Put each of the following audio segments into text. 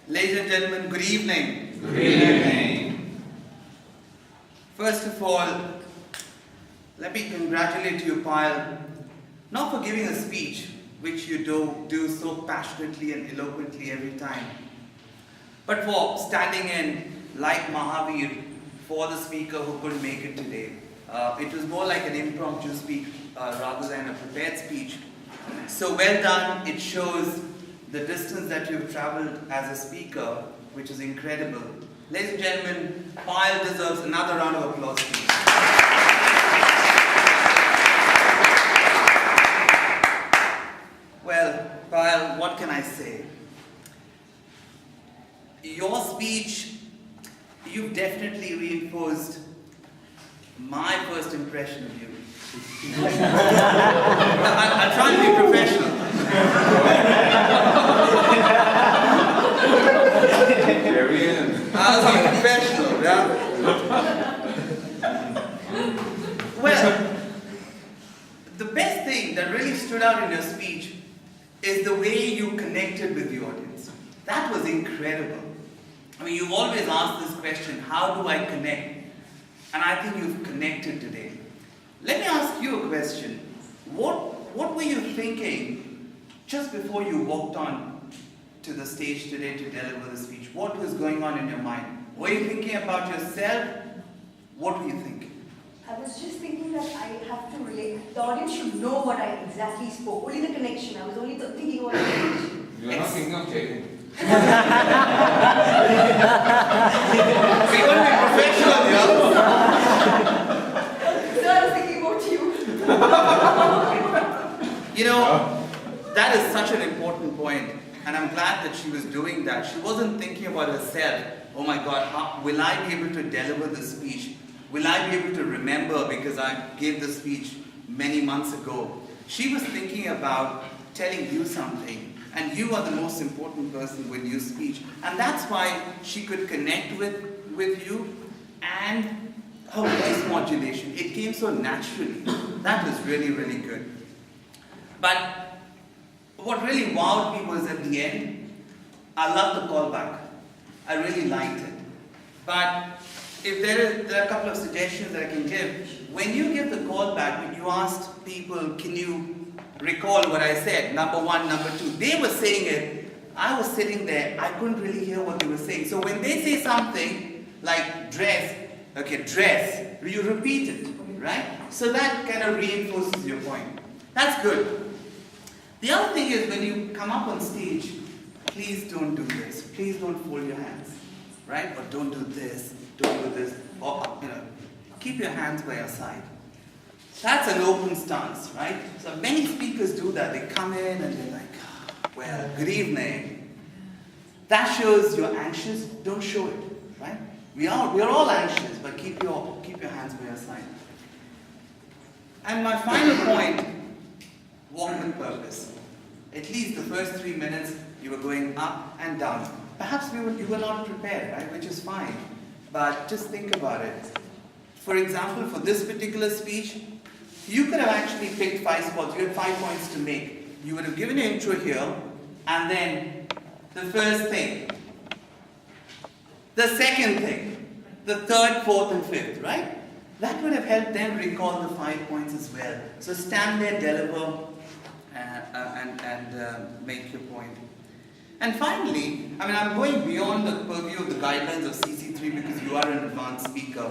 Ladies and gentlemen, good evening. Good evening. First of all, let me congratulate you, Payal, not for giving a speech, which you do so passionately and eloquently every time, but for standing in like Mahavir for the speaker who couldn't make it today. It was more like an impromptu speech rather than a prepared speech. So well done. It shows the distance that you've traveled as a speaker, which is incredible. Ladies and gentlemen, Payal deserves another round of applause, please. Well, Payal, what can I say? Your speech, you've definitely reinforced my first impression of you. I'll try and be professional. Cherian. I'll be professional, yeah? Well, the best thing that really stood out in your speech is the way you connected with the audience. That was incredible. I mean, you've always asked this question, how do I connect? And I think you've connected today. Let me ask you a question. What were you thinking just before you walked on to the stage today to deliver the speech? What was going on in your mind? Were you thinking about yourself? What were you thinking? I was just thinking that I have to relate. The audience should know what I exactly spoke. Only the connection. I was only thinking about the connection. You are not thinking of taking. We're going to be professional, yeah? So I was thinking about you. You know, that is such an important point, and I'm glad that she was doing that. She wasn't thinking about herself. Oh my God, will I be able to deliver the speech? Will I be able to remember because I gave the speech many months ago? She was thinking about telling you something, and you are the most important person when you speak. And that's why she could connect with you, and her voice modulation. It came so naturally. That was really, really good. But what really wowed me was at the end, I love the callback. I really liked it. But if there are a couple of suggestions that I can give. When you give the callback, when you asked people, can you recall what I said, number one, number two, they were saying it. I was sitting there, I couldn't really hear what they were saying. So when they say something like dress, okay, dress, you repeat it, right? So that kind of reinforces your point. That's good. The other thing is when you come up on stage, please don't do this. Please don't fold your hands, right? Or don't do this, don't do this, or, keep your hands by your side. That's an open stance, right? So many speakers do that. They come in and they're like, well, good evening. That shows you're anxious. Don't show it, right? We are all anxious, but keep your hands by your side. And my final point, walk with purpose. At least the first 3 minutes, you were going up and down. Perhaps you were not prepared, right? Which is fine. But just think about it. For example, for this particular speech, you could have actually picked 5 spots. You had 5 points to make. You would have given an intro here, and then the first thing, the second thing, the third, fourth, and fifth, right? That would have helped them recall the 5 points as well. So stand there, deliver, and make your point. And finally, I'm going beyond the purview of the guidelines of CC3 because you are an advanced speaker.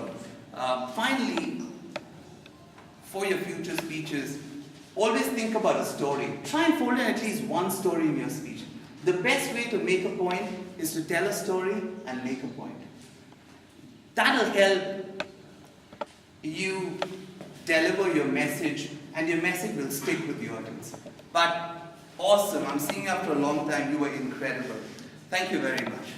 Finally, for your future speeches, always think about a story. Try and fold in at least one story in your speech. The best way to make a point is to tell a story and make a point. That'll help you deliver your message, and your message will stick with the audience. But awesome, I'm seeing you after a long time, you were incredible. Thank you very much.